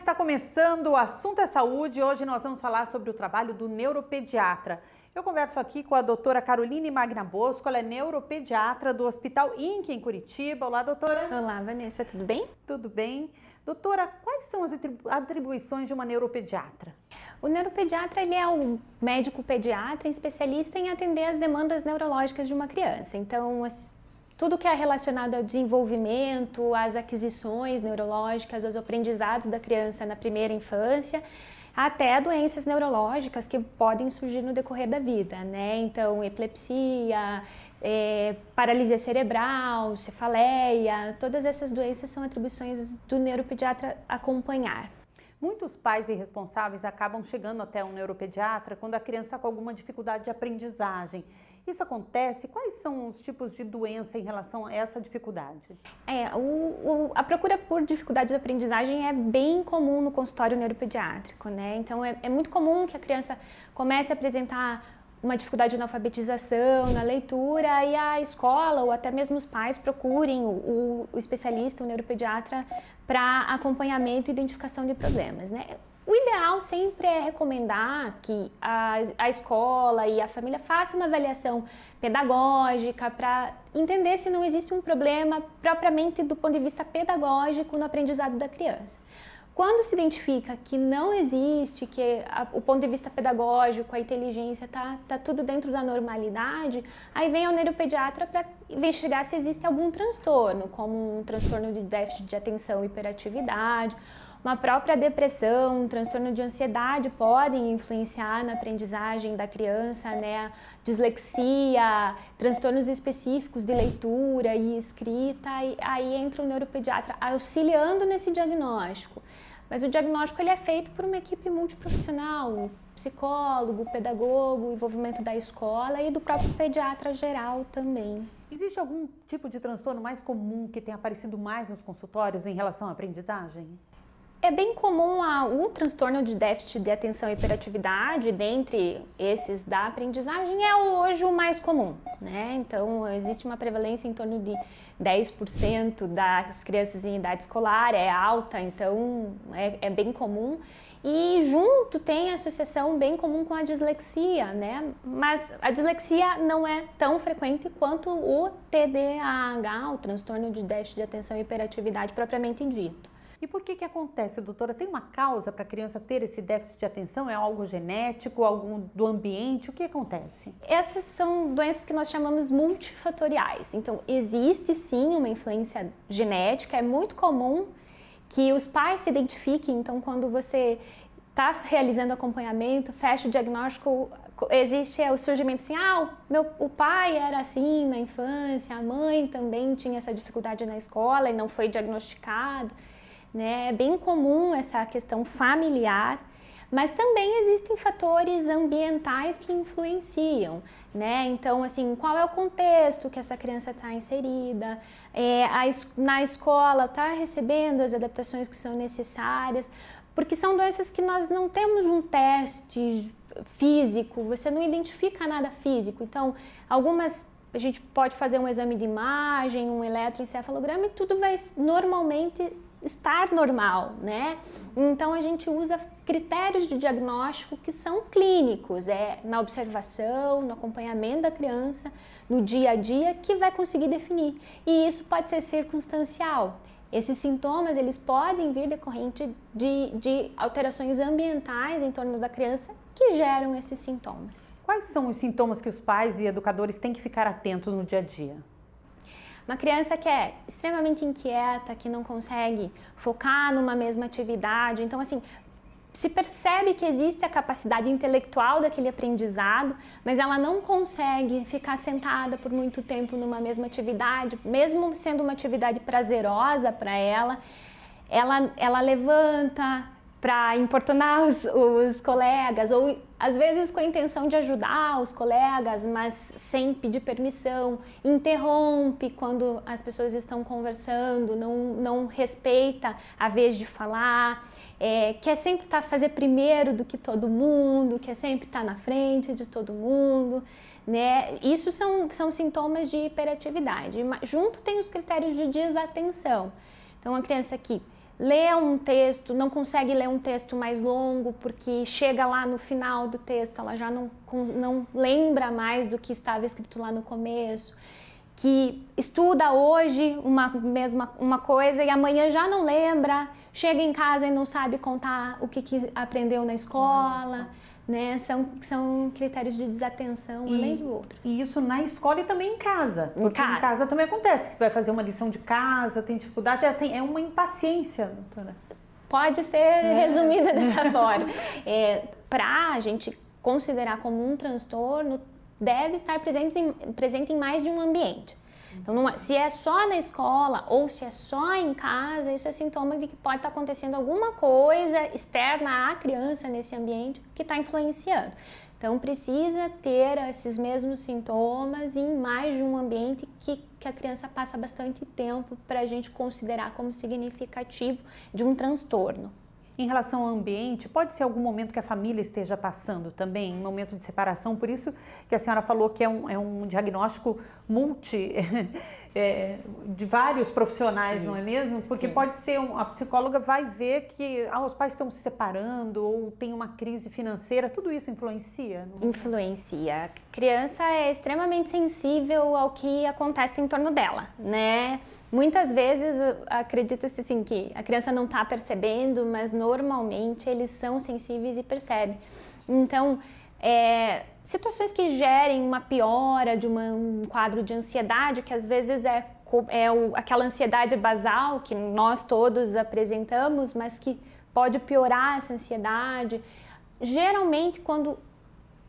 está começando o Assunto é Saúde. Hoje nós vamos falar sobre o trabalho do neuropediatra. Eu converso aqui com a doutora Caroline Magna Bosco, ela é neuropediatra do Hospital INC em Curitiba. Olá, doutora. Olá, Vanessa, tudo bem? Tudo bem. Doutora, quais são as atribuições de uma neuropediatra? O neuropediatra ele é um médico pediatra especialista em atender as demandas neurológicas de uma criança. Então, tudo que é relacionado ao desenvolvimento, às aquisições neurológicas, aos aprendizados da criança na primeira infância, até doenças neurológicas que podem surgir no decorrer da vida, né? Então, epilepsia, paralisia cerebral, cefaleia, todas essas doenças são atribuições do neuropediatra acompanhar. Muitos pais irresponsáveis acabam chegando até um neuropediatra quando a criança está com alguma dificuldade de aprendizagem. Isso acontece? Quais são os tipos de doença em relação a essa dificuldade? A procura por dificuldade de aprendizagem é bem comum no consultório neuropediátrico, né? Então, é muito comum que a criança comece a apresentar uma dificuldade na alfabetização, na leitura, e a escola ou até mesmo os pais procurem o especialista, o neuropediatra, para acompanhamento e identificação de problemas, né? O ideal sempre é recomendar que a escola e a família façam uma avaliação pedagógica para entender se não existe um problema propriamente do ponto de vista pedagógico no aprendizado da criança. Quando se identifica que não existe, que o ponto de vista pedagógico, a inteligência tá tudo dentro da normalidade, aí vem ao neuropediatra para investigar se existe algum transtorno, como um transtorno de déficit de atenção e hiperatividade, uma própria depressão, um transtorno de ansiedade podem influenciar na aprendizagem da criança, né? Dislexia, transtornos específicos de leitura e escrita, e aí entra o neuropediatra auxiliando nesse diagnóstico. Mas o diagnóstico ele é feito por uma equipe multiprofissional, psicólogo, pedagogo, envolvimento da escola e do próprio pediatra geral também. Existe algum tipo de transtorno mais comum que tenha aparecido mais nos consultórios em relação à aprendizagem? É bem comum o transtorno de déficit de atenção e hiperatividade, dentre esses da aprendizagem, é hoje o mais comum, né? Então, existe uma prevalência em torno de 10% das crianças em idade escolar, é alta, então é bem comum. E junto tem a associação bem comum com a dislexia, né? Mas a dislexia não é tão frequente quanto o TDAH, o transtorno de déficit de atenção e hiperatividade propriamente dito. E por que acontece, doutora? Tem uma causa para a criança ter esse déficit de atenção? É algo genético, algo do ambiente? O que acontece? Essas são doenças que nós chamamos multifatoriais. Então, existe sim uma influência genética, é muito comum que os pais se identifiquem. Então, quando você está realizando acompanhamento, fecha o diagnóstico, existe o surgimento assim, o pai era assim na infância, a mãe também tinha essa dificuldade na escola e não foi diagnosticada. Né? É bem comum essa questão familiar, mas também existem fatores ambientais que influenciam, né? Então, assim, qual é o contexto que essa criança está inserida, na escola está recebendo as adaptações que são necessárias, porque são doenças que nós não temos um teste físico, você não identifica nada físico, então algumas a gente pode fazer um exame de imagem, um eletroencefalograma e tudo vai normalmente estar normal, né? Então a gente usa critérios de diagnóstico que são clínicos, na observação, no acompanhamento da criança, no dia a dia, que vai conseguir definir. E isso pode ser circunstancial. Esses sintomas, eles podem vir decorrente de alterações ambientais em torno da criança que geram esses sintomas. Quais são os sintomas que os pais e educadores têm que ficar atentos no dia a dia? Uma criança que é extremamente inquieta, que não consegue focar numa mesma atividade, então assim, se percebe que existe a capacidade intelectual daquele aprendizado, mas ela não consegue ficar sentada por muito tempo numa mesma atividade, mesmo sendo uma atividade prazerosa para ela levanta para importunar os colegas, ou às vezes com a intenção de ajudar os colegas, mas sem pedir permissão, interrompe quando as pessoas estão conversando, não respeita a vez de falar, quer sempre fazer primeiro do que todo mundo, quer sempre estar na frente de todo mundo, né? Isso são sintomas de hiperatividade. Junto tem os critérios de desatenção. Então, uma criança que lê um texto, não consegue ler um texto mais longo, porque chega lá no final do texto, ela já não lembra mais do que estava escrito lá no começo, que estuda hoje uma coisa e amanhã já não lembra, chega em casa e não sabe contar o que aprendeu na escola, né? São critérios de desatenção, além de outros. E isso na escola e também em casa. Porque em casa também acontece, que você vai fazer uma lição de casa, tem dificuldade, é uma impaciência, doutora. Pode ser resumida dessa forma. Para a gente considerar como um transtorno, deve estar presente em mais de um ambiente. Então, se é só na escola ou se é só em casa, isso é sintoma de que pode estar acontecendo alguma coisa externa à criança nesse ambiente que está influenciando. Então, precisa ter esses mesmos sintomas em mais de um ambiente que a criança passa bastante tempo para a gente considerar como significativo de um transtorno. Em relação ao ambiente, pode ser algum momento que a família esteja passando também, um momento de separação, por isso que a senhora falou que é um diagnóstico de vários profissionais, não é mesmo? Porque sim, pode ser, a psicóloga vai ver que os pais estão se separando ou tem uma crise financeira, tudo isso influencia? Influencia. A criança é extremamente sensível ao que acontece em torno dela, né? Muitas vezes acredita-se assim que a criança não está percebendo, mas normalmente eles são sensíveis e percebem. Então, situações que gerem uma piora de um quadro de ansiedade, que às vezes aquela ansiedade basal que nós todos apresentamos, mas que pode piorar essa ansiedade. Geralmente, quando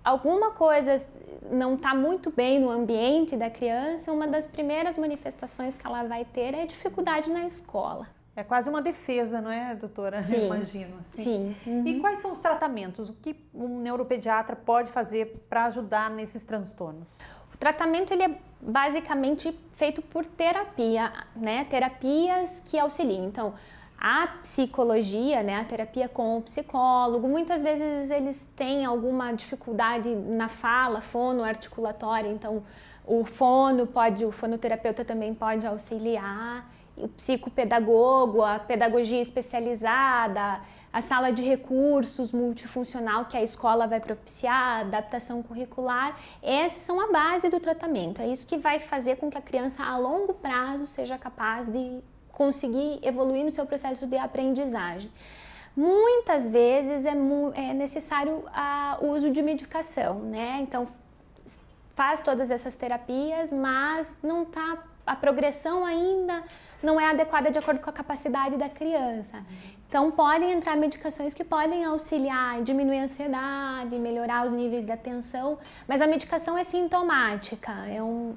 alguma coisa não está muito bem no ambiente da criança, uma das primeiras manifestações que ela vai ter é dificuldade na escola. É quase uma defesa, não é, doutora? Sim, imagino. Assim. Sim. Uhum. E quais são os tratamentos? O que um neuropediatra pode fazer para ajudar nesses transtornos? O tratamento ele é basicamente feito por terapia, né? Terapias que auxiliam. Então, a psicologia, né, a terapia com o psicólogo, muitas vezes eles têm alguma dificuldade na fala, fonoarticulatória, então o fonoterapeuta também pode auxiliar, o psicopedagogo, a pedagogia especializada, a sala de recursos multifuncional que a escola vai propiciar, adaptação curricular, essas são a base do tratamento, é isso que vai fazer com que a criança a longo prazo seja capaz de conseguir evoluir no seu processo de aprendizagem. Muitas vezes é necessário o uso de medicação, né? Então, faz todas essas terapias, mas a progressão ainda não é adequada de acordo com a capacidade da criança. Então, podem entrar medicações que podem auxiliar, diminuir a ansiedade, melhorar os níveis de atenção, mas a medicação é sintomática,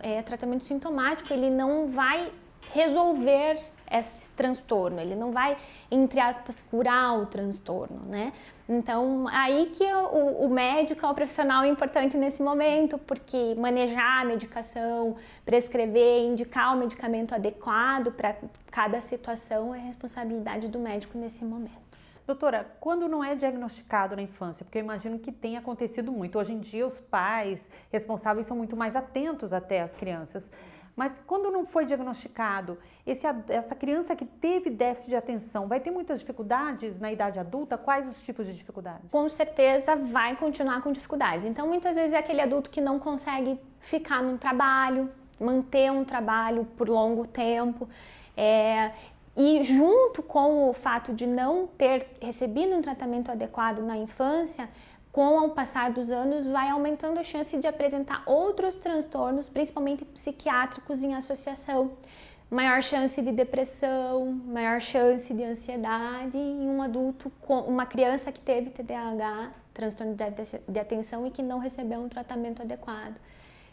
é tratamento sintomático, ele não vai resolver esse transtorno, ele não vai, entre aspas, curar o transtorno, né? Então, aí que o médico é o profissional importante nesse momento, porque manejar a medicação, prescrever, indicar o medicamento adequado para cada situação é responsabilidade do médico nesse momento. Doutora, quando não é diagnosticado na infância, porque eu imagino que tem acontecido muito, hoje em dia os pais responsáveis são muito mais atentos até às crianças, mas quando não foi diagnosticado, essa criança que teve déficit de atenção vai ter muitas dificuldades na idade adulta? Quais os tipos de dificuldades? Com certeza vai continuar com dificuldades. Então, muitas vezes é aquele adulto que não consegue ficar no trabalho, manter um trabalho por longo tempo. E junto com o fato de não ter recebido um tratamento adequado na infância, com o passar dos anos, vai aumentando a chance de apresentar outros transtornos, principalmente psiquiátricos em associação. Maior chance de depressão, maior chance de ansiedade em um adulto, uma criança que teve TDAH, transtorno de atenção e que não recebeu um tratamento adequado.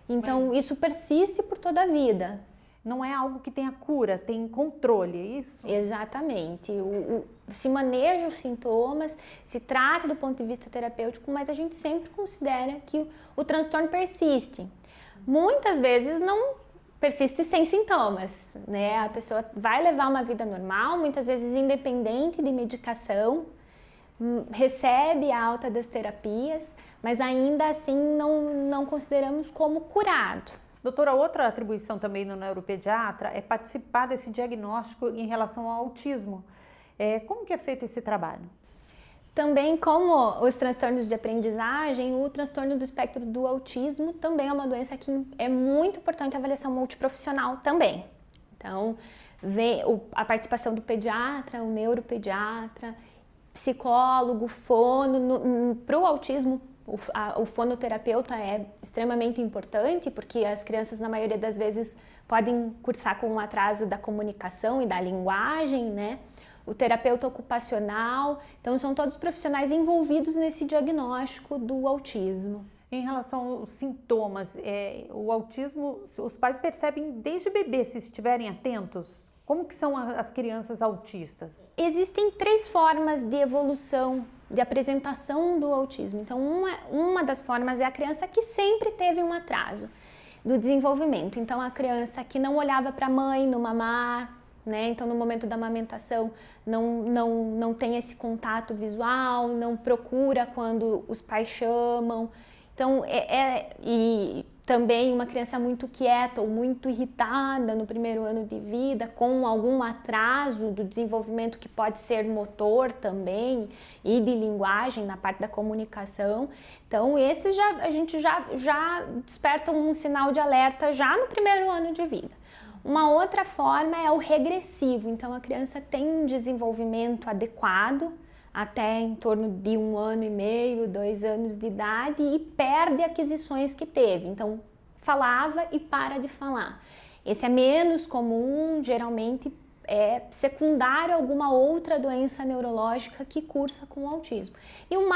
Então, isso persiste por toda a vida. Não é algo que tenha cura, tem controle, é isso? Exatamente. Se maneja os sintomas, se trata do ponto de vista terapêutico, mas a gente sempre considera que o transtorno persiste. Muitas vezes não persiste sem sintomas, né? A pessoa vai levar uma vida normal, muitas vezes independente de medicação, recebe a alta das terapias, mas ainda assim não consideramos como curado. Doutora, outra atribuição também no neuropediatra é participar desse diagnóstico em relação ao autismo. Como que é feito esse trabalho? Também, como os transtornos de aprendizagem, o transtorno do espectro do autismo também é uma doença que é muito importante a avaliação multiprofissional também. Então, a participação do pediatra, o neuropediatra, psicólogo, fono. Para o autismo, o fonoterapeuta é extremamente importante, porque as crianças, na maioria das vezes, podem cursar com um atraso da comunicação e da linguagem, né? O terapeuta ocupacional, então são todos profissionais envolvidos nesse diagnóstico do autismo. Em relação aos sintomas, o autismo, os pais percebem desde bebê se estiverem atentos? Como que são as crianças autistas? Existem 3 formas de evolução, de apresentação do autismo. Então, uma das formas é a criança que sempre teve um atraso do desenvolvimento. Então, a criança que não olhava para a mãe no mamar, né? Então, no momento da amamentação, não tem esse contato visual, não procura quando os pais chamam. Então, e também uma criança muito quieta ou muito irritada no primeiro ano de vida, com algum atraso do desenvolvimento que pode ser motor também e de linguagem na parte da comunicação. Então, esses a gente já desperta um sinal de alerta já no primeiro ano de vida. Uma outra forma é o regressivo, então a criança tem um desenvolvimento adequado até em torno de 1 ano e meio, 2 anos de idade e perde aquisições que teve, então falava e para de falar. Esse é menos comum, geralmente é secundário a alguma outra doença neurológica que cursa com o autismo. E o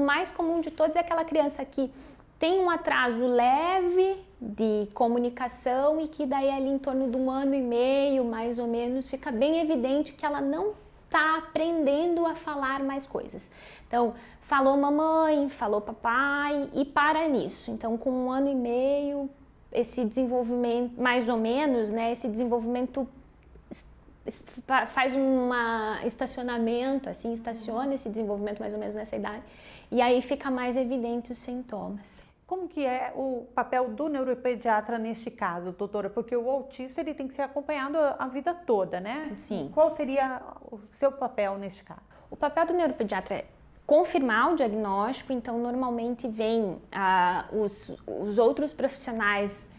mais comum de todos é aquela criança que tem um atraso leve de comunicação e que daí ali em torno de 1 ano e meio, mais ou menos, fica bem evidente que ela não está aprendendo a falar mais coisas. Então, falou mamãe, falou papai e para nisso. Então, com 1 ano e meio, esse desenvolvimento, mais ou menos, né, esse desenvolvimento faz estacionamento, assim, estaciona esse desenvolvimento mais ou menos nessa idade e aí fica mais evidente os sintomas. Como que é o papel do neuropediatra neste caso, doutora? Porque o autista ele tem que ser acompanhado a vida toda, né? Sim. Qual seria o seu papel neste caso? O papel do neuropediatra é confirmar o diagnóstico, então normalmente vem os outros profissionais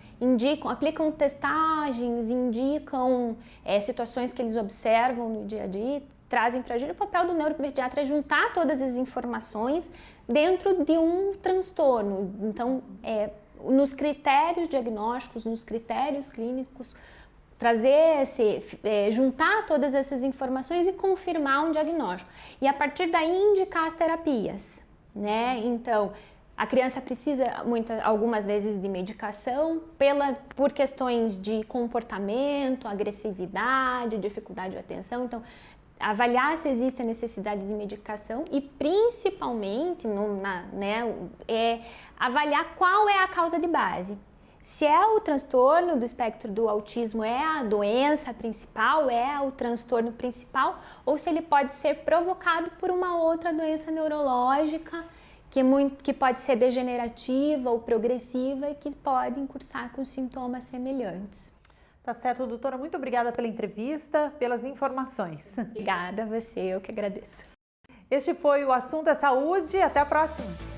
aplicam testagens, indicam situações que eles observam no dia a dia, trazem para a gente. O papel do neuropediatra é juntar todas as informações dentro de um transtorno. Então, nos critérios diagnósticos, nos critérios clínicos, juntar todas essas informações e confirmar um diagnóstico. E a partir daí indicar as terapias, né? Então, a criança precisa algumas vezes de medicação por questões de comportamento, agressividade, dificuldade de atenção. Então, avaliar se existe a necessidade de medicação e principalmente avaliar qual é a causa de base. Se é o transtorno do espectro do autismo, é a doença principal, é o transtorno principal, ou se ele pode ser provocado por uma outra doença neurológica que pode ser degenerativa ou progressiva e que pode cursar com sintomas semelhantes. Tá certo, doutora. Muito obrigada pela entrevista, pelas informações. Obrigada a você, eu que agradeço. Este foi o Assunto é Saúde. Até a próxima.